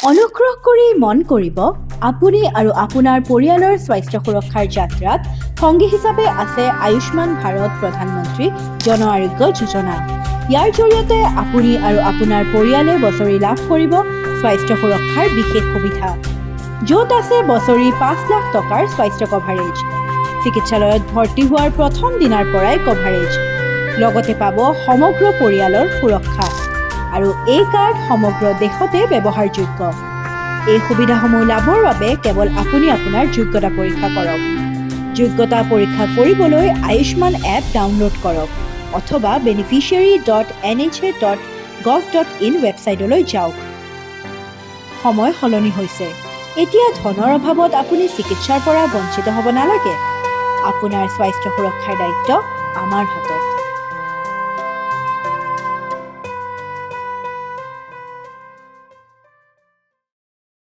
অনুগ্ৰহ কৰি মন কৰিব, আপুনি আৰু আপোনাৰ পৰিয়ালৰ স্বাস্থ্য সুৰক্ষাৰ যাত্ৰাত সংগী হিচাপে আছে আয়ুষ্মান ভাৰত প্ৰধানমন্ত্ৰী জন আৰোগ্য যোজনা। ইয়াৰ জৰিয়তে আপুনি আৰু আপোনাৰ পৰিয়ালে বছৰি লাভ কৰিব স্বাস্থ্য সুৰক্ষাৰ বিশেষ সুবিধা, য'ত আছে বছৰি 5 লাখ টকাৰ স্বাস্থ্য কভাৰেজ, চিকিৎসালয়ত ভৰ্তি হোৱাৰ প্ৰথম দিনাৰ পৰাই কভাৰেজ, লগতে পাব সমগ্ৰ পৰিয়ালৰ সুৰক্ষা। আৰু এই কাৰ্ড সমগ্ৰ দেশতে ব্যৱহাৰযোগ্য। এই সুবিধাসমূহ লাভৰ বাবে কেৱল আপুনি আপোনাৰ যোগ্যতা পৰীক্ষা কৰক। যোগ্যতা পৰীক্ষা কৰিবলৈ আয়ুষ্মান এপ ডাউনলোড কৰক অথবা beneficiary.nha.gov.in ৱেবছাইটলৈ যাওক। সময় সলনি হৈছে। এতিয়া ধনৰ অভাৱত আপুনি চিকিৎসাৰ পৰা বঞ্চিত হ'ব নালাগে। আপোনাৰ স্বাস্থ্য সুৰক্ষাৰ দায়িত্ব আমাৰ হাতত।